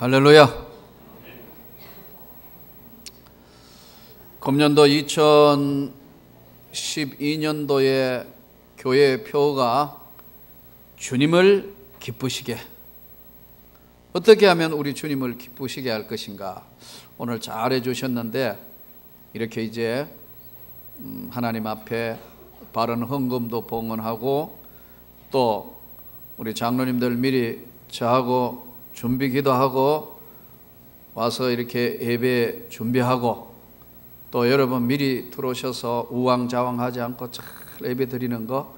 할렐루야. 금년도 2012년도의 교회의 표어가 주님을 기쁘시게, 어떻게 하면 우리 주님을 기쁘시게 할 것인가, 오늘 잘 해주셨는데, 이렇게 이제 하나님 앞에 바른 헌금도 봉헌하고, 또 우리 장로님들 미리 저하고 준비 기도하고 와서 이렇게 예배 준비하고, 또 여러분 미리 들어오셔서 우왕좌왕하지 않고 잘 예배 드리는 거,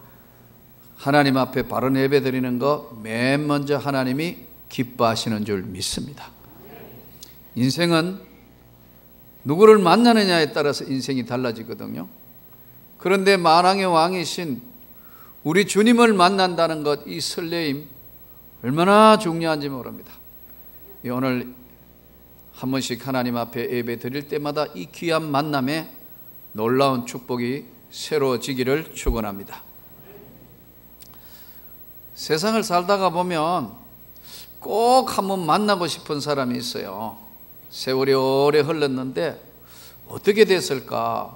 하나님 앞에 바른 예배 드리는 거 맨 먼저 하나님이 기뻐하시는 줄 믿습니다. 인생은 누구를 만나느냐에 따라서 인생이 달라지거든요. 그런데 만왕의 왕이신 우리 주님을 만난다는 것, 이 설레임 얼마나 중요한지 모릅니다. 오늘 한 번씩 하나님 앞에 예배 드릴 때마다 이 귀한 만남에 놀라운 축복이 새로워지기를 축원합니다. 세상을 살다가 보면 꼭 한번 만나고 싶은 사람이 있어요. 세월이 오래 흘렀는데 어떻게 됐을까?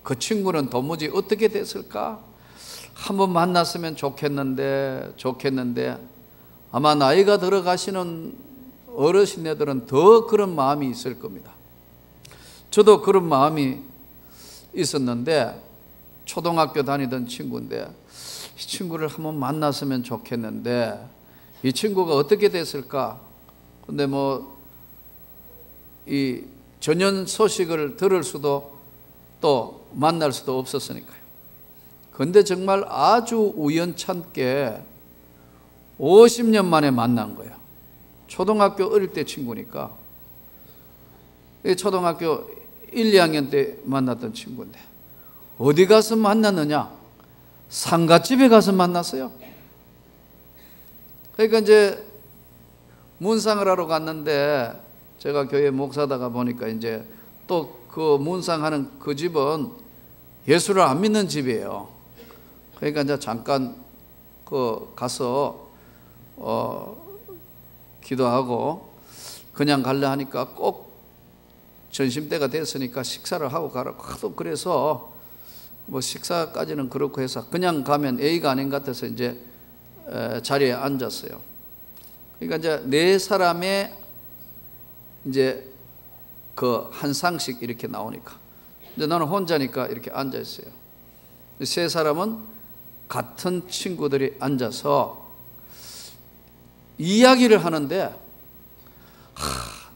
그 친구는 도무지 어떻게 됐을까? 한번 만났으면 좋겠는데 아마 나이가 들어가시는 어르신네들은 더 그런 마음이 있을 겁니다. 저도 그런 마음이 있었는데, 초등학교 다니던 친구인데 이 친구를 한번 만났으면 좋겠는데 이 친구가 어떻게 됐을까? 근데 이 전연 소식을 들을 수도 또 만날 수도 없었으니까요. 근데 정말 아주 우연찮게 50년 만에 만난 거예요. 초등학교 어릴 때 친구니까. 초등학교 1, 2학년 때 만났던 친구인데 어디 가서 만났느냐? 상갓집에 가서 만났어요. 그러니까 이제 문상을 하러 갔는데, 제가 교회 목사다가 보니까 이제 또 그 문상하는 그 집은 예수를 안 믿는 집이에요. 그러니까 이제 잠깐 가서 기도하고 그냥 갈래 하니까 꼭 점심때가 됐으니까 식사를 하고 가라고 하도 그래서 식사까지는 그렇고 해서 그냥 가면 A가 아닌 것 같아서 이제 자리에 앉았어요. 그러니까 이제 네 사람의 이제 그 한 상씩 이렇게 나오니까 이제 나는 혼자니까 이렇게 앉아 있어요. 세 사람은 같은 친구들이 앉아서 이야기를 하는데,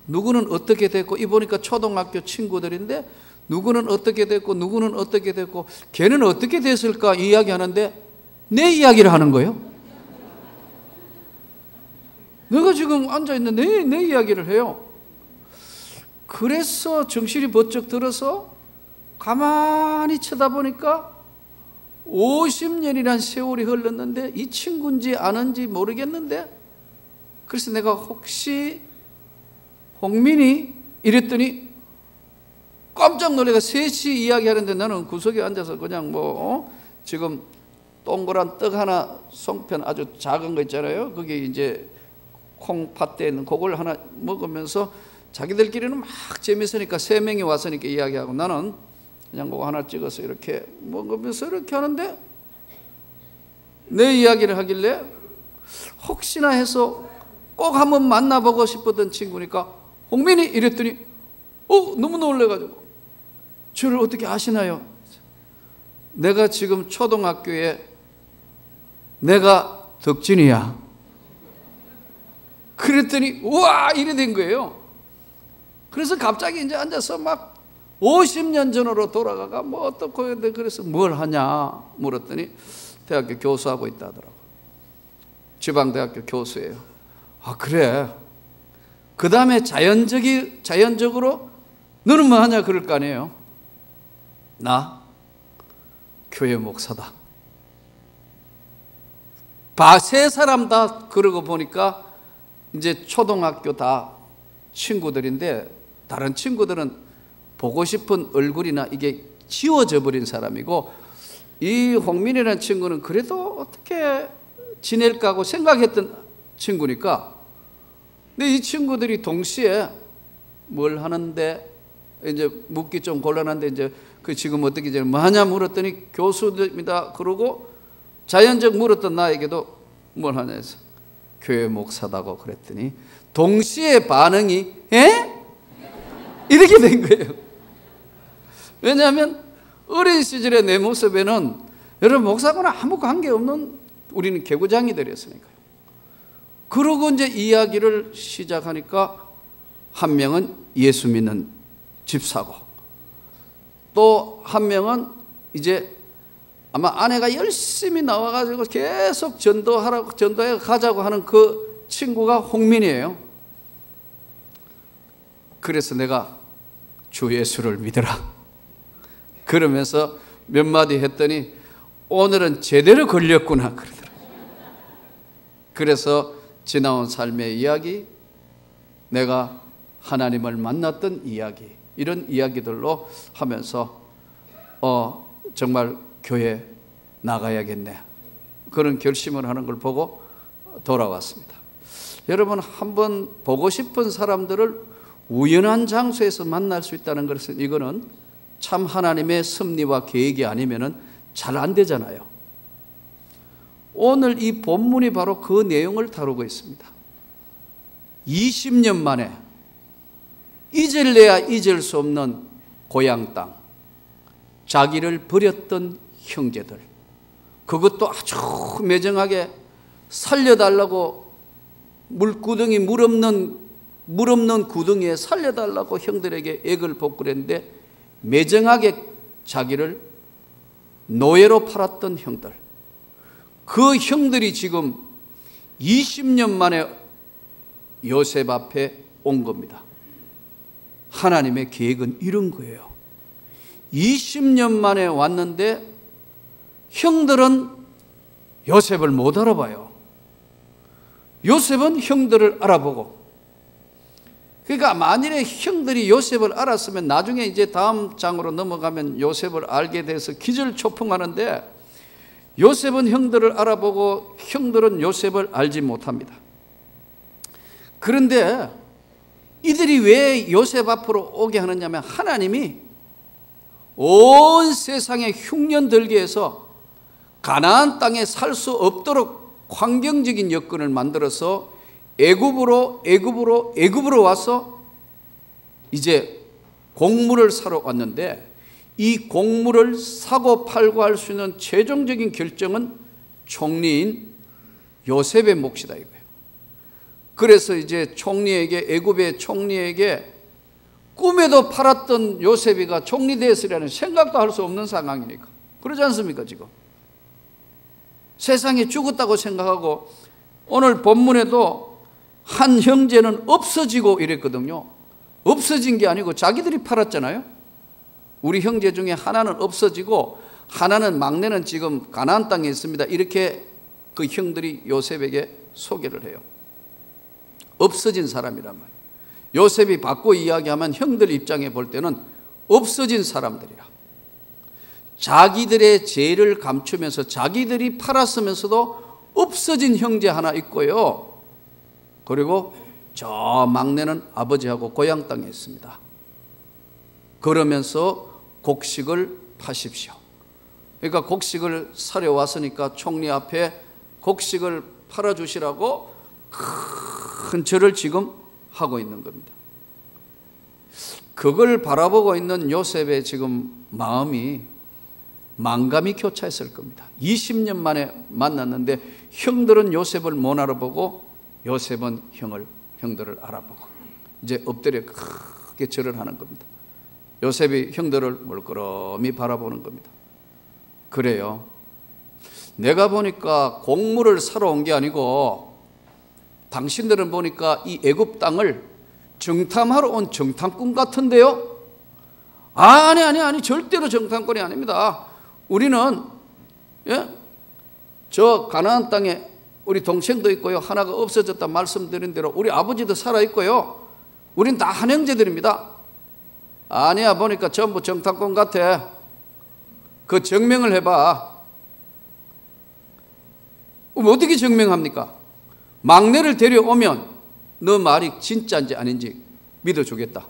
누구는 어떻게 됐고, 이 보니까 초등학교 친구들인데 누구는 어떻게 됐고 누구는 어떻게 됐고 걔는 어떻게 됐을까 이야기하는데 내 이야기를 하는 거예요. 내가 지금 앉아있는데 내 이야기를 해요. 그래서 정신이 번쩍 들어서 가만히 쳐다보니까 50년이란 세월이 흘렀는데 이 친구인지 아는지 모르겠는데, 그래서 내가 혹시 홍민이? 이랬더니 깜짝 놀래가 셋이 이야기하는데 나는 구석에 앉아서 그냥 지금 동그란 떡 하나, 송편 아주 작은 거 있잖아요. 거기 이제 콩팥대 있는 그걸 하나 먹으면서 자기들끼리는 막 재밌으니까 세 명이 왔으니까 이야기하고, 나는 그냥 그거 하나 찍어서 이렇게 먹으면서 이렇게 하는데 내 이야기를 하길래 혹시나 해서 꼭 한번 만나보고 싶었던 친구니까 홍민이? 이랬더니 너무 놀래가지고 저를 어떻게 아시나요? 내가 지금 초등학교에 내가 덕진이야. 그랬더니 우와 이래 된 거예요. 그래서 갑자기 이제 앉아서 막 50년 전으로 돌아가가 어떻고 했는데, 그래서 뭘 하냐 물었더니 대학교 교수하고 있다 하더라고. 지방대학교 교수예요. 아 그래? 그 다음에 자연적으로 너는 뭐 하냐 그럴 거 아니에요. 나 교회 목사다. 세 사람 다 그러고 보니까 이제 초등학교 다 친구들인데, 다른 친구들은 보고 싶은 얼굴이나 이게 지워져 버린 사람이고, 이 홍민이라는 친구는 그래도 어떻게 지낼까 하고 생각했던 친구니까 근데 이 친구들이 동시에 뭘 하는데 이제 묻기 좀 곤란한데 이제 그 지금 어떻게 이제 뭐 하냐 물었더니 교수입니다. 그러고 자연적 물었던 나에게도 뭘 하냐 해서 교회 목사다고 그랬더니 동시에 반응이 에? 이렇게 된 거예요. 왜냐하면 어린 시절의 내 모습에는 여러분 목사하고는 아무 관계없는 우리는 개구장이들이었으니까요. 그러고 이제 이야기를 시작하니까 한 명은 예수 믿는 집사고 또 한 명은 이제 아마 아내가 열심히 나와가지고 계속 전도해 가자고 하는 그 친구가 홍민이에요. 그래서 내가 주 예수를 믿어라 그러면서 몇 마디 했더니 오늘은 제대로 걸렸구나 그러더라고요. 그래서 지나온 삶의 이야기, 내가 하나님을 만났던 이야기, 이런 이야기들로 하면서 정말 교회 나가야겠네 그런 결심을 하는 걸 보고 돌아왔습니다. 여러분, 한번 보고 싶은 사람들을 우연한 장소에서 만날 수 있다는 것은 이거는 참 하나님의 섭리와 계획이 아니면은 잘 안 되잖아요. 오늘 이 본문이 바로 그 내용을 다루고 있습니다. 20년 만에 잊을래야 잊을 수 없는 고향 땅, 자기를 버렸던 형제들, 그것도 아주 매정하게 살려달라고 물구덩이 물 없는 구덩이에 살려달라고 형들에게 액을 복구했는데 매정하게 자기를 노예로 팔았던 형들, 그 형들이 지금 20년 만에 요셉 앞에 온 겁니다. 하나님의 계획은 이런 거예요. 20년 만에 왔는데 형들은 요셉을 못 알아봐요. 요셉은 형들을 알아보고, 그러니까 만일에 형들이 요셉을 알았으면 나중에 이제 다음 장으로 넘어가면 요셉을 알게 돼서 기절초풍하는데 요셉은 형들을 알아보고 형들은 요셉을 알지 못합니다. 그런데 이들이 왜 요셉 앞으로 오게 하느냐면 하나님이 온 세상에 흉년 들게 해서 가나안 땅에 살 수 없도록 환경적인 여건을 만들어서 애굽으로 와서 이제 곡물을 사러 왔는데 이 곡물을 사고 팔고 할 수 있는 최종적인 결정은 총리인 요셉의 몫이다 이거예요. 그래서 이제 총리에게, 애굽의 총리에게 꿈에도 팔았던 요셉이가 총리 되었으리라는 생각도 할 수 없는 상황이니까. 그러지 않습니까 지금? 세상에 죽었다고 생각하고 오늘 본문에도 한 형제는 없어지고 이랬거든요. 없어진 게 아니고 자기들이 팔았잖아요. 우리 형제 중에 하나는 없어지고 하나는, 막내는 지금 가나안 땅에 있습니다. 이렇게 그 형들이 요셉에게 소개를 해요. 없어진 사람이란 말이에요. 요셉이 받고 이야기하면 형들 입장에 볼 때는 없어진 사람들이라. 자기들의 죄를 감추면서 자기들이 팔았으면서도 없어진 형제 하나 있고요. 그리고 저 막내는 아버지하고 고향 땅에 있습니다. 그러면서 곡식을 파십시오. 그러니까 곡식을 사려 왔으니까 총리 앞에 곡식을 팔아주시라고 큰 절을 지금 하고 있는 겁니다. 그걸 바라보고 있는 요셉의 지금 마음이 만감이 교차했을 겁니다. 20년 만에 만났는데 형들은 요셉을 못 알아보고 요셉은 형들을 알아보고 이제 엎드려 크게 절을 하는 겁니다. 요셉이 형들을 물끄러미 바라보는 겁니다. 그래요. 내가 보니까 곡물을 사러 온 게 아니고 당신들은 보니까 이 애굽 땅을 정탐하러 온 정탐꾼 같은데요? 아니, 절대로 정탐꾼이 아닙니다. 우리는 저 가나안 땅에 우리 동생도 있고요, 하나가 없어졌다 말씀드린 대로 우리 아버지도 살아 있고요, 우린 다 한 형제들입니다. 아니야, 보니까 전부 정탐꾼 같아. 그 증명을 해봐. 어떻게 증명합니까? 막내를 데려오면 너 말이 진짜인지 아닌지 믿어주겠다.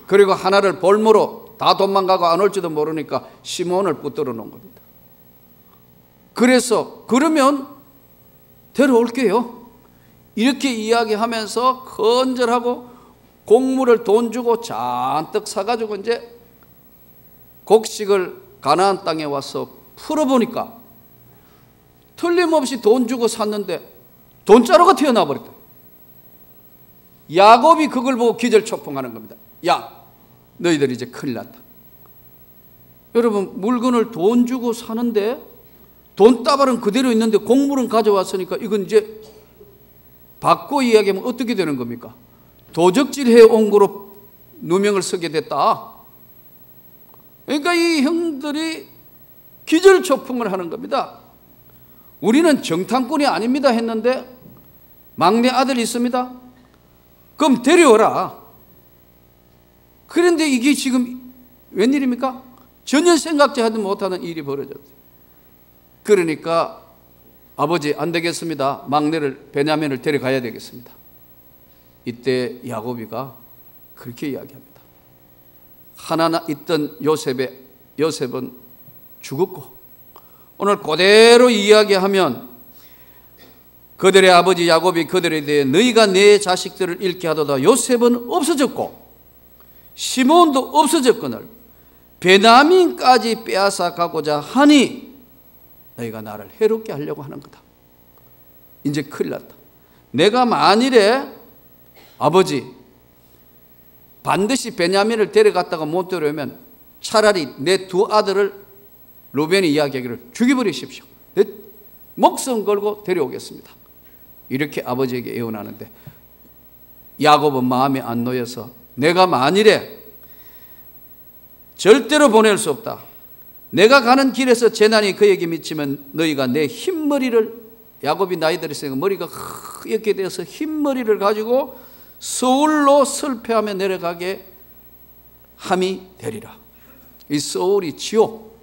그리고 하나를 볼모로 다 도망가고 안 올지도 모르니까 시몬을 붙들어 놓은 겁니다. 그래서 그러면 데려올게요. 이렇게 이야기하면서 건절하고 곡물을 돈 주고 잔뜩 사가지고 이제 곡식을 가나안 땅에 와서 풀어보니까 틀림없이 돈 주고 샀는데 돈자루가 튀어나와 버렸다. 야곱이 그걸 보고 기절초풍하는 겁니다. 야, 너희들 이제 큰일 났다. 여러분, 물건을 돈 주고 사는데 돈다발은 그대로 있는데 곡물은 가져왔으니까 이건 이제 바꿔 이야기하면 어떻게 되는 겁니까? 도적질해 온 거로 누명을 쓰게 됐다. 그러니까 이 형들이 기절초풍을 하는 겁니다. 우리는 정탐꾼이 아닙니다 했는데 막내 아들이 있습니다. 그럼 데려오라. 그런데 이게 지금 웬일입니까? 전혀 생각지 하지 못하는 일이 벌어졌어요. 그러니까 아버지 안 되겠습니다. 막내를 베냐민을 데려가야 되겠습니다. 이때 야곱이가 그렇게 이야기합니다. 하나 있던 요셉은 죽었고, 오늘 그대로 이야기하면 그들의 아버지 야곱이 그들에 대해 너희가 내 자식들을 잃게 하도다 요셉은 없어졌고 시몬도 없어졌거늘 베냐민까지 빼앗아 가고자 하니 너희가 나를 해롭게 하려고 하는 거다. 이제 큰일 났다. 내가 만일에 아버지 반드시 베냐민을 데려갔다가 못 데려오면 차라리 내 두 아들을 루벤이 이야기하기를 죽여버리십시오. 내 목숨 걸고 데려오겠습니다. 이렇게 아버지에게 애원하는데 야곱은 마음이 안 놓여서 내가 만일에 절대로 보낼 수 없다. 내가 가는 길에서 재난이 그에게 미치면 너희가 내 흰머리를, 야곱이 나이 들었으니까 머리가 이렇게 되어서 흰머리를 가지고 서울로 설패하며 내려가게 함이 되리라. 이 서울이 지옥,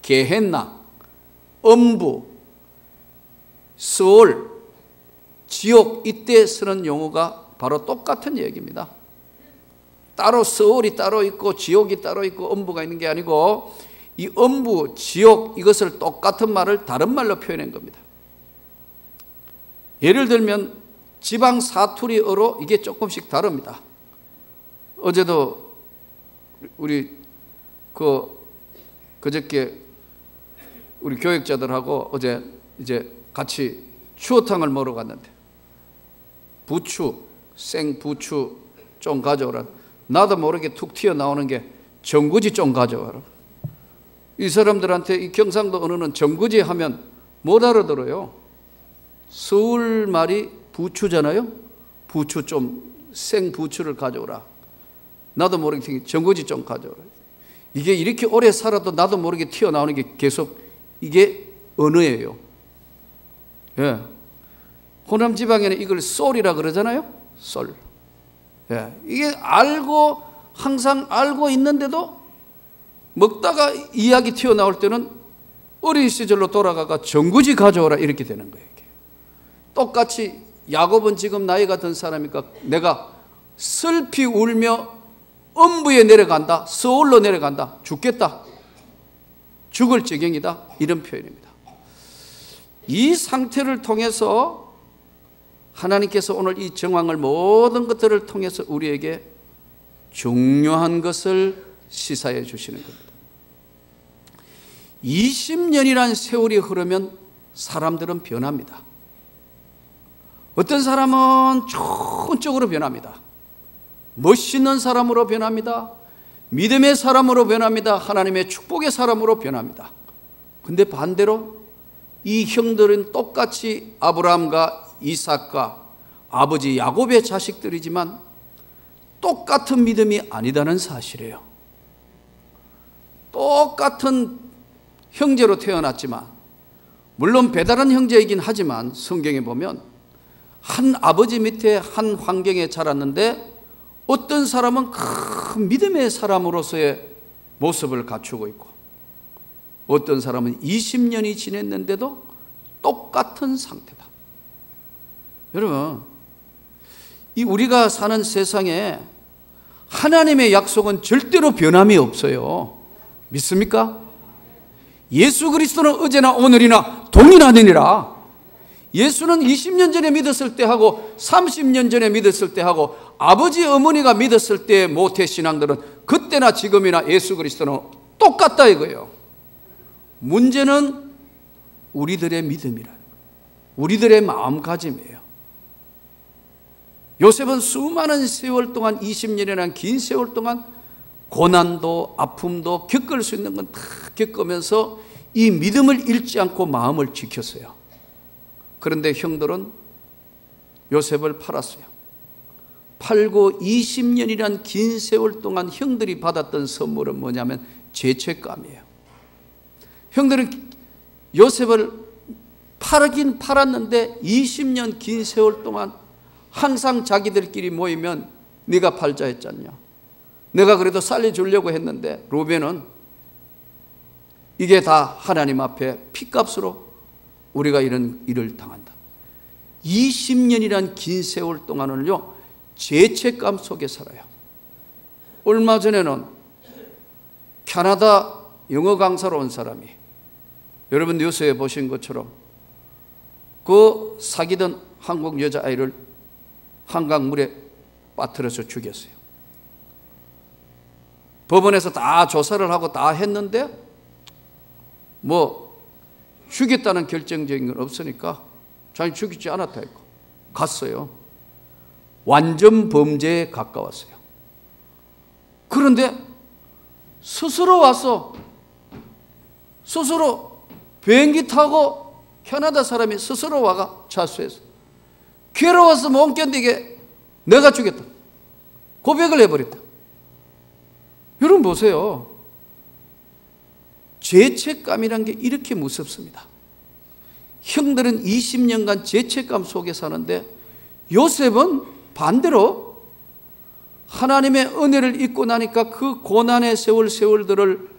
게헨나, 엄부, 서울, 지옥, 이때 쓰는 용어가 바로 똑같은 얘기입니다. 따로 서울이 따로 있고 지옥이 따로 있고 엄부가 있는 게 아니고 이 엄부, 지옥 이것을 똑같은 말을 다른 말로 표현한 겁니다. 예를 들면 지방 사투리어로 이게 조금씩 다릅니다. 어제도 우리 그저께 우리 교육자들하고 어제 이제 같이 추어탕을 먹으러 갔는데 부추, 생부추 좀 가져오라. 나도 모르게 툭 튀어나오는 게 전구지 좀 가져와라. 이 사람들한테 이 경상도 언어는 전구지 하면 못 알아들어요. 서울 말이 부추잖아요. 부추 좀, 생부추를 가져오라. 나도 모르게 전구지 좀 가져오라. 이게 이렇게 오래 살아도 나도 모르게 튀어나오는 게 계속 이게 언어예요. 예. 호남 지방에는 이걸 쏠이라 그러잖아요. 쏠. 예. 이게 알고 항상 알고 있는데도 먹다가 이야기 튀어나올 때는 어린 시절로 돌아가가 전구지 가져오라 이렇게 되는 거예요. 이게. 똑같이 야곱은 지금 나이가 든 사람이니까 내가 슬피 울며 엄부에 내려간다, 서울로 내려간다, 죽겠다, 죽을 지경이다, 이런 표현입니다. 이 상태를 통해서 하나님께서 오늘 이 정황을 모든 것들을 통해서 우리에게 중요한 것을 시사해 주시는 겁니다. 20년이란 세월이 흐르면 사람들은 변합니다. 어떤 사람은 좋은 쪽으로 변합니다. 멋있는 사람으로 변합니다. 믿음의 사람으로 변합니다. 하나님의 축복의 사람으로 변합니다. 근데 반대로 이 형들은 똑같이 아브라함과 이삭과 아버지 야곱의 자식들이지만 똑같은 믿음이 아니다는 사실이에요. 똑같은 형제로 태어났지만 물론 배다른 형제이긴 하지만 성경에 보면 한 아버지 밑에 한 환경에 자랐는데 어떤 사람은 큰 믿음의 사람으로서의 모습을 갖추고 있고 어떤 사람은 20년이 지냈는데도 똑같은 상태다. 여러분, 이 우리가 사는 세상에 하나님의 약속은 절대로 변함이 없어요. 믿습니까? 예수 그리스도는 어제나 오늘이나 동일하느니라. 예수는 20년 전에 믿었을 때 하고 30년 전에 믿었을 때 하고 아버지 어머니가 믿었을 때의 모태신앙들은 그때나 지금이나 예수 그리스도는 똑같다 이거예요. 문제는 우리들의 믿음이라는 거예요. 우리들의 마음가짐이에요. 요셉은 수많은 세월 동안 20년이라는 긴 세월 동안 고난도 아픔도 겪을 수 있는 건 다 겪으면서 이 믿음을 잃지 않고 마음을 지켰어요. 그런데 형들은 요셉을 팔았어요. 팔고 20년이란 긴 세월 동안 형들이 받았던 선물은 뭐냐면 죄책감이에요. 형들은 요셉을 팔긴 팔았는데 20년 긴 세월 동안 항상 자기들끼리 모이면 네가 팔자 했잖냐, 내가 그래도 살려주려고 했는데 루벤은 이게 다 하나님 앞에 핏값으로 우리가 이런 일을 당한다. 20년이란 긴 세월 동안을요 죄책감 속에 살아요. 얼마 전에는 캐나다 영어 강사로 온 사람이, 여러분 뉴스에 보신 것처럼 그 사귀던 한국 여자아이를 한강물에 빠뜨려서 죽였어요. 법원에서 다 조사를 하고 다 했는데 뭐 죽였다는 결정적인 건 없으니까 자기 죽이지 않았다 했고 갔어요. 완전 범죄에 가까웠어요. 그런데 스스로 와서 스스로 비행기 타고 캐나다 사람이 스스로 와가 자수해서 괴로워서 못 견디게 내가 죽였다 고백을 해버렸다. 여러분 보세요. 죄책감이란 게 이렇게 무섭습니다. 형들은 20년간 죄책감 속에 사는데 요셉은 반대로 하나님의 은혜를 잊고 나니까 그 고난의 세월들을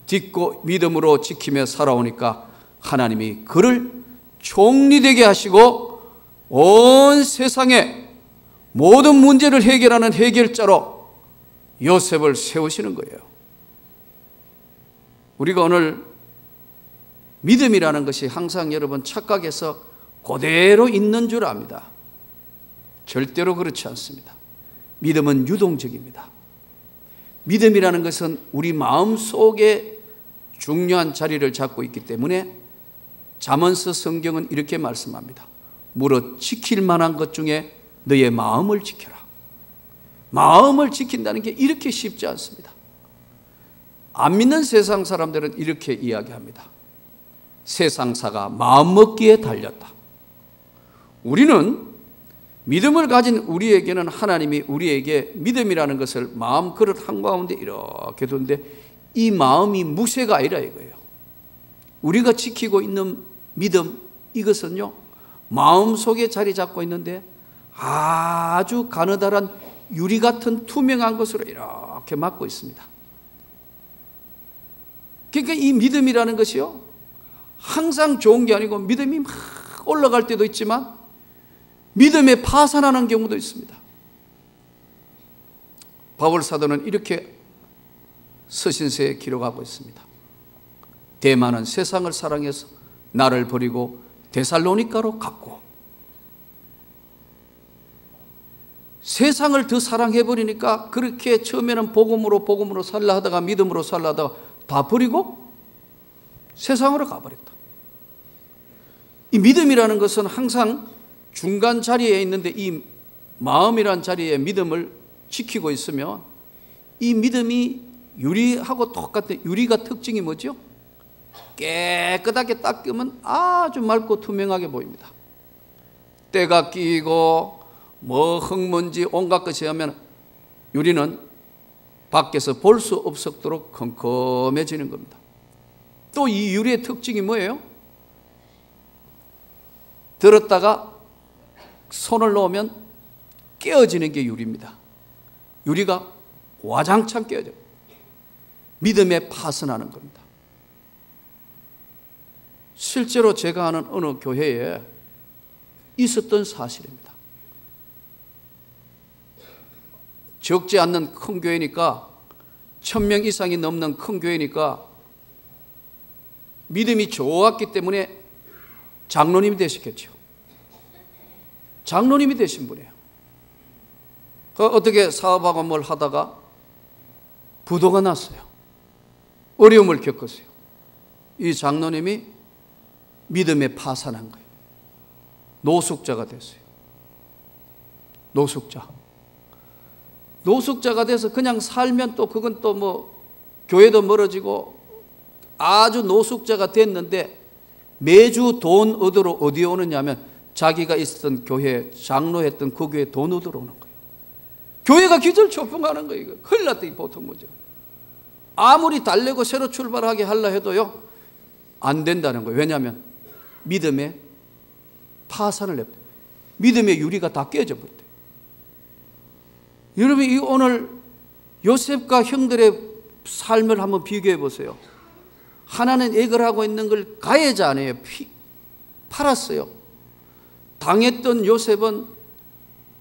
딛고 믿음으로 지키며 살아오니까 하나님이 그를 총리되게 하시고 온 세상의 모든 문제를 해결하는 해결자로 요셉을 세우시는 거예요. 우리가 오늘 믿음이라는 것이 항상 여러분 착각해서 그대로 있는 줄 압니다. 절대로 그렇지 않습니다. 믿음은 유동적입니다. 믿음이라는 것은 우리 마음 속에 중요한 자리를 잡고 있기 때문에 잠언서 성경은 이렇게 말씀합니다. 무릇 지킬 만한 것 중에 너의 마음을 지켜라. 마음을 지킨다는 게 이렇게 쉽지 않습니다. 안 믿는 세상 사람들은 이렇게 이야기합니다. 세상사가 마음먹기에 달렸다. 우리는 믿음을 가진 우리에게는 하나님이 우리에게 믿음이라는 것을 마음 그릇 한가운데 이렇게 두는데 이 마음이 무쇠가 아니라 이거예요. 우리가 지키고 있는 믿음, 이것은요 마음속에 자리 잡고 있는데 아주 가느다란 유리 같은 투명한 것으로 이렇게 막고 있습니다. 그러니까 이 믿음이라는 것이요 항상 좋은 게 아니고 믿음이 막 올라갈 때도 있지만 믿음에 파산하는 경우도 있습니다. 바울 사도는 이렇게 서신서에 기록하고 있습니다. 대만은 세상을 사랑해서 나를 버리고 데살로니가로 갔고, 세상을 더 사랑해버리니까 그렇게 처음에는 복음으로 살라 하다가 믿음으로 살라 하다가 다 버리고 세상으로 가버렸다. 이 믿음이라는 것은 항상 중간 자리에 있는데 이 마음이란 자리에 믿음을 지키고 있으면 이 믿음이 유리하고 똑같은, 유리가 특징이 뭐죠? 깨끗하게 닦으면 아주 맑고 투명하게 보입니다. 때가 끼고 뭐 흙먼지 온갖 것이 하면 유리는 밖에서 볼 수 없도록 컴컴해지는 겁니다. 또 이 유리의 특징이 뭐예요? 들었다가 손을 놓으면 깨어지는 게 유리입니다. 유리가 와장창 깨어져요. 믿음에 파손하는 겁니다. 실제로 제가 아는 어느 교회에 있었던 사실입니다. 적지 않는 큰 교회니까 1000명 이상이 넘는 큰 교회니까 믿음이 좋았기 때문에 장로님이 되셨겠죠. 장로님이 되신 분이에요. 어떻게 사업하고 뭘 하다가 부도가 났어요. 어려움을 겪었어요. 이 장로님이 믿음에 파산한 거예요. 노숙자가 됐어요. 노숙자가 돼서 그냥 살면 또 그건 또 뭐 교회도 멀어지고 아주 노숙자가 됐는데 매주 돈 얻으러 어디에 오느냐면 자기가 있었던 교회, 장로했던 그 교회에 돈 얻으러 오는 거예요. 교회가 기절초풍하는 거예요. 이거. 큰일 났다, 이 보통 문제. 아무리 달래고 새로 출발하게 하려 해도요, 안 된다는 거예요. 왜냐하면 믿음에 파산을 냅니다. 믿음의 유리가 다 깨져버렸대요. 여러분, 이 오늘 요셉과 형들의 삶을 한번 비교해 보세요. 하나는 액을 하고 있는 걸 가해자 아니에요. 팔았어요. 당했던 요셉은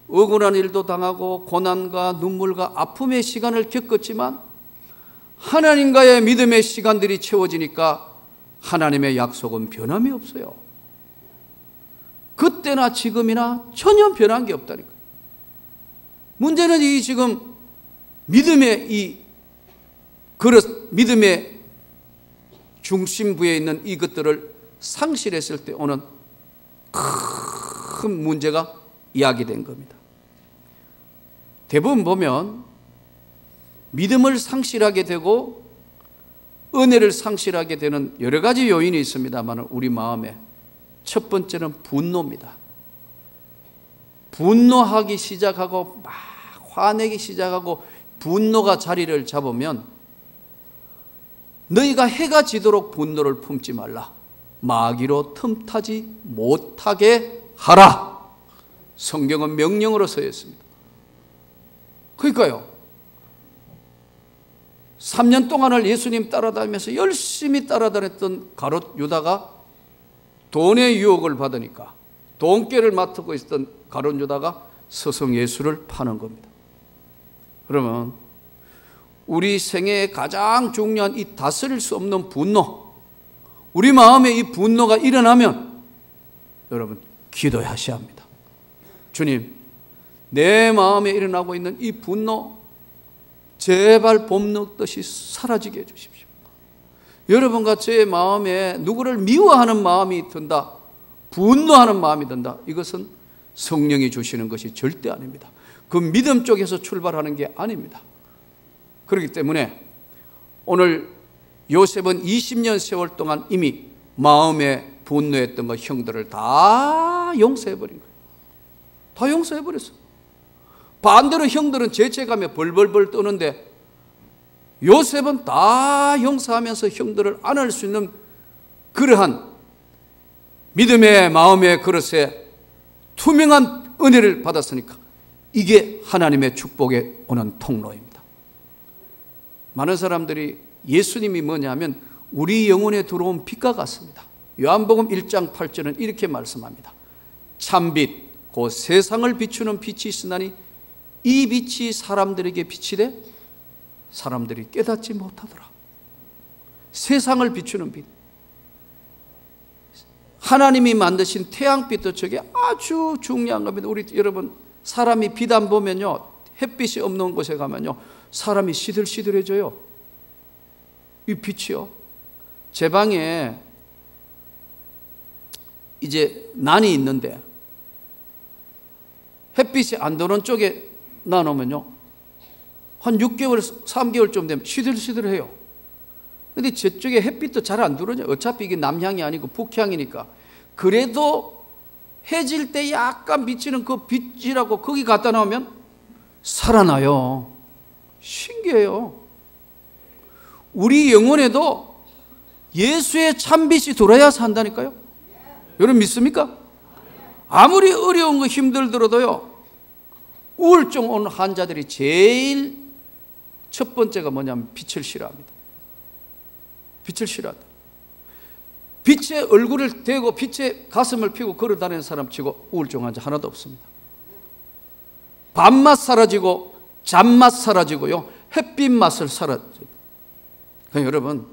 억울한 일도 당하고 고난과 눈물과 아픔의 시간을 겪었지만 하나님과의 믿음의 시간들이 채워지니까 하나님의 약속은 변함이 없어요. 그때나 지금이나 전혀 변한 게 없다니까요. 문제는 이 지금 믿음의 이 그릇, 믿음의 중심부에 있는 이것들을 상실했을 때 오는 큰 문제가 야기된 겁니다. 대부분 보면 믿음을 상실하게 되고 은혜를 상실하게 되는 여러 가지 요인이 있습니다만 우리 마음에 첫 번째는 분노입니다. 분노하기 시작하고 막 화내기 시작하고 분노가 자리를 잡으면 너희가 해가 지도록 분노를 품지 말라. 마귀로 틈타지 못하게 하라. 성경은 명령으로 써 있습니다. 그러니까요, 3년 동안을 예수님 따라다니면서 열심히 따라다녔던 가롯 유다가 돈의 유혹을 받으니까 돈꾀를 맡고 있었던 가롯 유다가 스승 예수를 파는 겁니다. 그러면 우리 생애에 가장 중요한 이 다스릴 수 없는 분노, 우리 마음에 이 분노가 일어나면 여러분 기도하셔야 합니다. 주님, 내 마음에 일어나고 있는 이 분노 제발 봄 녹듯이 사라지게 해주십시오. 여러분과 제 마음에 누구를 미워하는 마음이 든다, 분노하는 마음이 든다, 이것은 성령이 주시는 것이 절대 아닙니다. 그 믿음 쪽에서 출발하는 게 아닙니다. 그렇기 때문에 오늘 요셉은 20년 세월 동안 이미 마음에 분노했던 그 형들을 다 용서해버린 거예요. 다 용서해버렸어. 반대로 형들은 죄책감에 벌벌벌 떠는데 요셉은 다 용서하면서 형들을 안을 수 있는 그러한 믿음의 마음의 그릇에 투명한 은혜를 받았으니까 이게 하나님의 축복에 오는 통로입니다. 많은 사람들이 예수님이 뭐냐면 우리 영혼에 들어온 빛과 같습니다. 요한복음 1장 8절은 이렇게 말씀합니다. 참빛 곧 세상을 비추는 빛이 있으나니 이 빛이 사람들에게 비치되 사람들이 깨닫지 못하더라. 세상을 비추는 빛, 하나님이 만드신 태양빛도 저게 아주 중요한 겁니다. 우리 여러분, 사람이 빛 안 보면요, 햇빛이 없는 곳에 가면요 사람이 시들시들해져요. 이 빛이요. 제 방에 이제 난이 있는데 햇빛이 안 들어오는 쪽에 놔놓으면요 한 6개월, 3개월쯤 되면 시들시들해요. 근데 저쪽에 햇빛도 잘 안 들어오죠. 어차피 이게 남향이 아니고 북향이니까. 그래도 해질 때 약간 비치는 그 빛이라고 거기 갖다 놓으면 살아나요. 신기해요. 우리 영혼에도 예수의 참빛이 들어야 산다니까요. 여러분 믿습니까? 아무리 어려운 거 힘들더라도요, 우울증 오는 환자들이 제일 첫 번째가 뭐냐면 빛을 싫어합니다. 빛을 싫어한다. 빛에 얼굴을 대고 빛에 가슴을 피고 걸어다니는 사람 치고 우울증 환자 하나도 없습니다. 밤맛 사라지고 잡맛 사라지고요, 햇빛 맛을 사라지고. 여러분,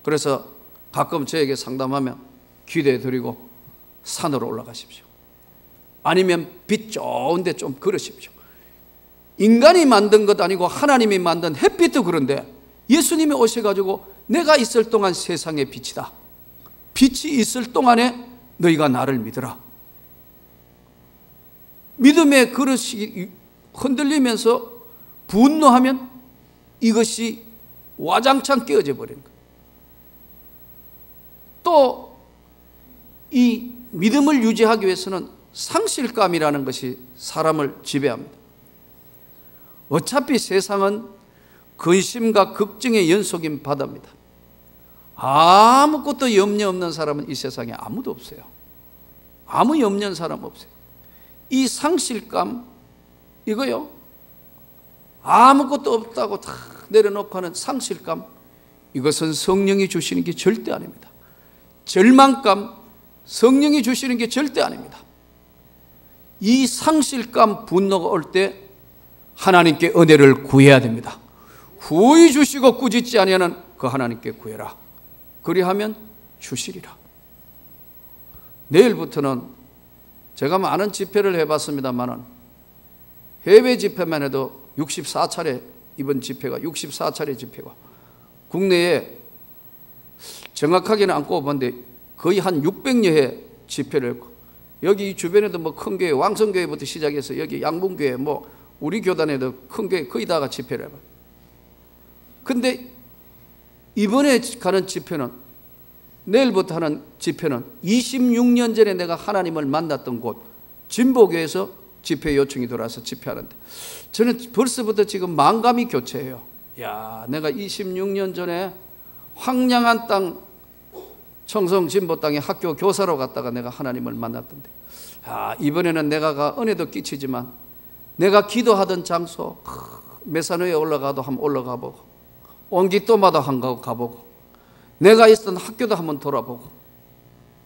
그래서 가끔 저에게 상담하면 기도해 드리고 산으로 올라가십시오. 아니면 빛 좋은 데 좀 걸으십시오. 인간이 만든 것 아니고 하나님이 만든 햇빛도 그런데 예수님이 오셔가지고 내가 있을 동안 세상의 빛이다. 빛이 있을 동안에 너희가 나를 믿으라. 믿음의 그릇이 흔들리면서 분노하면 이것이 와장창 깨어져 버리는 거예요. 또 이 믿음을 유지하기 위해서는 상실감이라는 것이 사람을 지배합니다. 어차피 세상은 근심과 걱정의 연속인 바다입니다. 아무것도 염려 없는 사람은 이 세상에 아무도 없어요. 아무 염려 없는 사람 없어요. 이 상실감, 이거요, 아무것도 없다고 다 내려놓고 하는 상실감, 이것은 성령이 주시는 게 절대 아닙니다. 절망감, 성령이 주시는 게 절대 아닙니다. 이 상실감, 분노가 올 때 하나님께 은혜를 구해야 됩니다. 후히 주시고 꾸짖지 아니하는 그 하나님께 구해라. 그리하면 주시리라. 내일부터는 제가 많은 집회를 해봤습니다만은 해외 집회만 해도 64차례, 이번 집회가 64차례 집회가, 국내에 정확하게는 안 꼽았는데 거의 한 600여 회 집회를 했고, 여기 주변에도 뭐 큰 교회, 왕성교회부터 시작해서 여기 양분교회, 뭐 우리 교단에도 큰 교회 거의 다가 집회를 해봐요. 근데 이번에 가는 집회는, 내일부터 하는 집회는 26년 전에 내가 하나님을 만났던 곳 진보교회에서 집회 요청이 들어와서 집회하는데, 저는 벌써부터 지금 만감이 교체해요. 야, 내가 26년 전에 황량한 땅, 청송 진보 땅에 학교 교사로 갔다가 내가 하나님을 만났던데, 이번에는 내가 은혜도 끼치지만 내가 기도하던 장소 메산위에 올라가도 한번 올라가 보고, 온기또마다 한번 가보고, 내가 있었던 학교도 한번 돌아보고,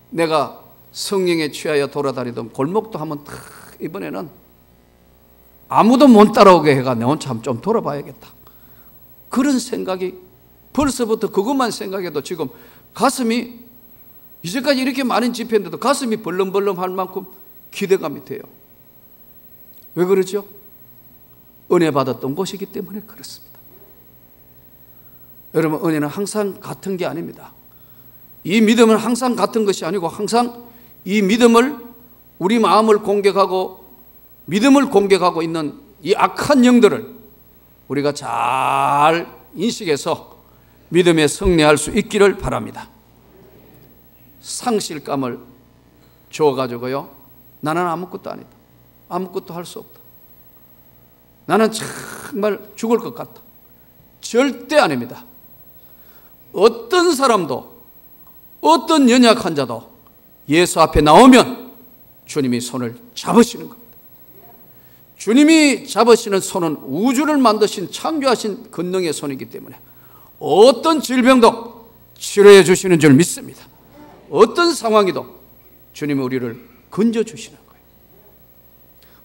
내가 성령에 취하여 돌아다니던 골목도 한번 이번에는 아무도 못 따라오게 해가 내 혼자 좀 돌아봐야겠다. 그런 생각이 벌써부터, 그것만 생각해도 지금 가슴이, 이제까지 이렇게 많은 집회인데도 가슴이 벌렁벌렁 할 만큼 기대감이 돼요. 왜 그러죠? 은혜 받았던 곳이기 때문에 그렇습니다. 여러분, 은혜는 항상 같은 게 아닙니다. 이 믿음은 항상 같은 것이 아니고, 항상 이 믿음을, 우리 마음을 공격하고 믿음을 공격하고 있는 이 악한 영들을 우리가 잘 인식해서 믿음에 승리할 수 있기를 바랍니다. 상실감을 줘가지고요, 나는 아무것도 아니다, 아무것도 할 수 없다, 나는 정말 죽을 것 같다, 절대 아닙니다. 어떤 사람도, 어떤 연약한 자도 예수 앞에 나오면 주님이 손을 잡으시는 겁니다. 주님이 잡으시는 손은 우주를 만드신, 창조하신 권능의 손이기 때문에 어떤 질병도 치료해 주시는 줄 믿습니다. 어떤 상황이도 주님이 우리를 건져주시는 거예요.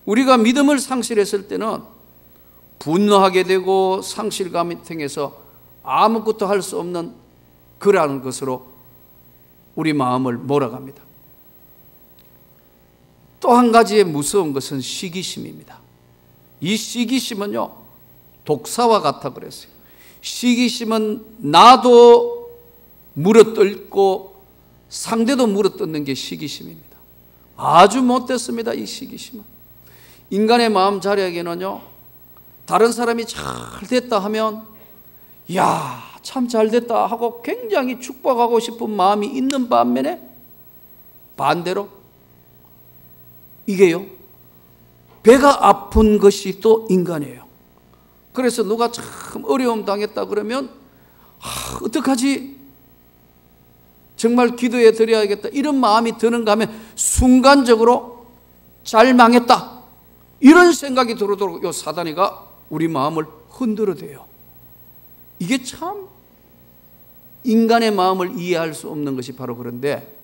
우리가 믿음을 상실했을 때는 분노하게 되고 상실감이 생겨서 아무것도 할 수 없는 그러한 것으로 우리 마음을 몰아갑니다. 또 한 가지의 무서운 것은 시기심입니다. 이 시기심은요, 독사와 같아 그랬어요. 시기심은 나도 물어뜯고 상대도 물어뜯는 게 시기심입니다. 아주 못됐습니다, 이 시기심은. 인간의 마음 자리에게는요, 다른 사람이 잘 됐다 하면, 야, 참 잘 됐다 하고 굉장히 축복하고 싶은 마음이 있는 반면에, 반대로 이게요, 배가 아픈 것이 또 인간이에요. 그래서 누가 참 어려움 당했다 그러면, 어떡하지? 정말 기도해 드려야겠다, 이런 마음이 드는가 하면 순간적으로 잘 망했다, 이런 생각이 들어도록 요 사단이가 우리 마음을 흔들어대요. 이게 참 인간의 마음을 이해할 수 없는 것이 바로 그런데,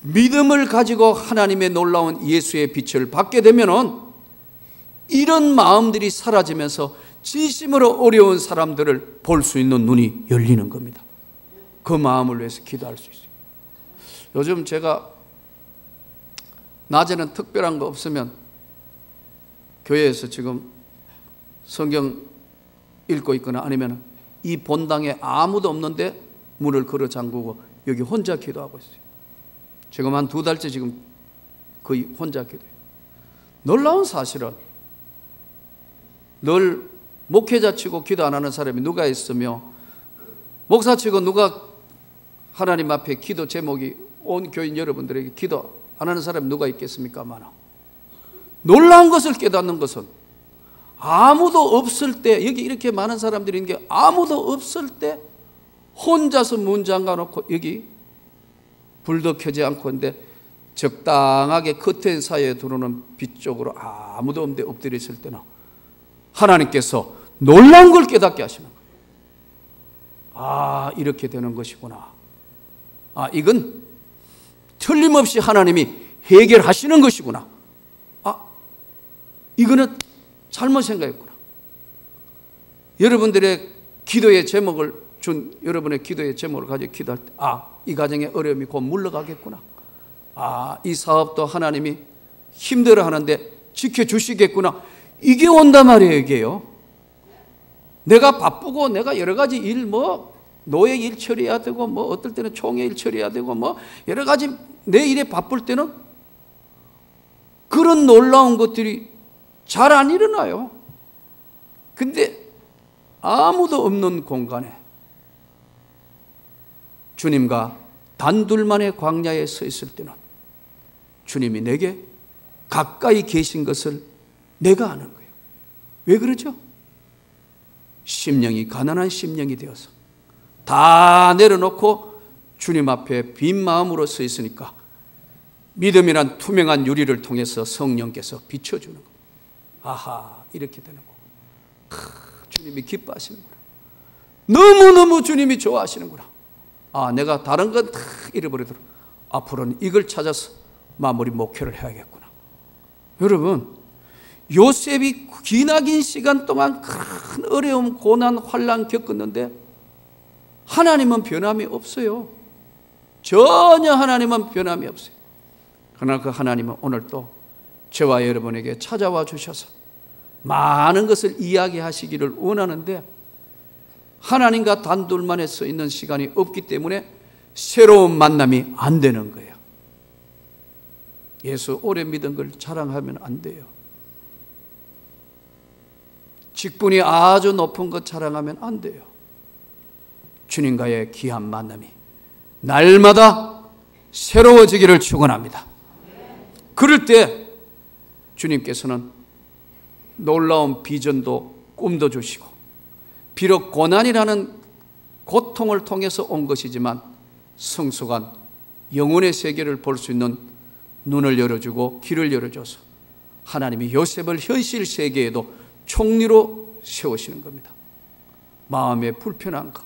믿음을 가지고 하나님의 놀라운 예수의 빛을 받게 되면은 이런 마음들이 사라지면서 진심으로 어려운 사람들을 볼 수 있는 눈이 열리는 겁니다. 그 마음을 위해서 기도할 수 있어요. 요즘 제가 낮에는 특별한 거 없으면 교회에서 지금 성경 읽고 있거나 아니면 이 본당에 아무도 없는데 문을 걸어 잠그고 여기 혼자 기도하고 있어요. 지금 한 2달째 지금 거의 혼자 기도해요. 놀라운 사실은 늘 목회자 치고 기도 안 하는 사람이 누가 있으며 목사 치고 누가 하나님 앞에 기도 제목이 온 교인 여러분들에게 기도 안 하는 사람이 누가 있겠습니까? 많아. 놀라운 것을 깨닫는 것은 아무도 없을 때, 여기 이렇게 많은 사람들이 있는 게 아무도 없을 때 혼자서 문 잠가놓고 여기 불도 켜지 않고 있는데 적당하게 커튼 사이에 들어오는 빛 쪽으로 아무도 없는데 엎드려 있을 때는 하나님께서 놀라운 걸 깨닫게 하시는 거예요. 아, 이렇게 되는 것이구나. 아, 이건 틀림없이 하나님이 해결하시는 것이구나. 아, 이거는 잘못 생각했구나. 여러분들의 기도의 제목을 준 여러분의 기도의 제목을 가지고 기도할 때, 아, 이 가정의 어려움이 곧 물러가겠구나. 아, 이 사업도 하나님이 힘들어 하는데 지켜주시겠구나. 이게 온단 말이에요, 이게요. 내가 바쁘고 내가 여러 가지 일, 노예 일 처리해야 되고, 어떨 때는 총회 일 처리해야 되고, 여러 가지 내 일에 바쁠 때는 그런 놀라운 것들이 잘 안 일어나요. 근데 아무도 없는 공간에 주님과 단둘만의 광야에 서 있을 때는 주님이 내게 가까이 계신 것을 내가 아는 거예요. 왜 그러죠? 심령이 가난한 심령이 되어서 다 내려놓고 주님 앞에 빈 마음으로 서 있으니까 믿음이란 투명한 유리를 통해서 성령께서 비춰주는 거예요. 아하, 이렇게 되는 거고. 주님이 기뻐하시는구나. 너무너무 주님이 좋아하시는구나. 아, 내가 다른 건 다 잃어버리도록 앞으로는 이걸 찾아서 마무리 목회를 해야겠구나. 여러분, 요셉이 기나긴 시간 동안 큰 어려움, 고난, 환난 겪었는데 하나님은 변함이 없어요. 전혀 하나님은 변함이 없어요. 그러나 그 하나님은 오늘 또 저와 여러분에게 찾아와 주셔서 많은 것을 이야기하시기를 원하는데 하나님과 단둘만에 서 있는 시간이 없기 때문에 새로운 만남이 안 되는 거예요. 예수 오래 믿은 걸 자랑하면 안 돼요. 직분이 아주 높은 것 자랑하면 안 돼요. 주님과의 귀한 만남이 날마다 새로워지기를 축원합니다. 그럴 때 주님께서는 놀라운 비전도 꿈도 주시고, 비록 고난이라는 고통을 통해서 온 것이지만 성숙한 영혼의 세계를 볼 수 있는 눈을 열어주고 길을 열어줘서 하나님이 요셉을 현실 세계에도 총리로 세우시는 겁니다. 마음의 불편함과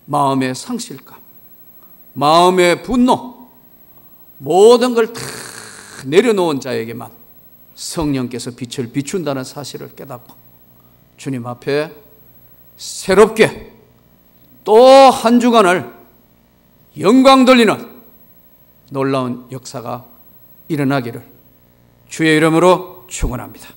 마음의 상실감, 마음의 분노, 모든 걸 다 내려놓은 자에게만 성령께서 빛을 비춘다는 사실을 깨닫고 주님 앞에 새롭게 또 한 주간을 영광 돌리는 놀라운 역사가 일어나기를 주의 이름으로 축원합니다.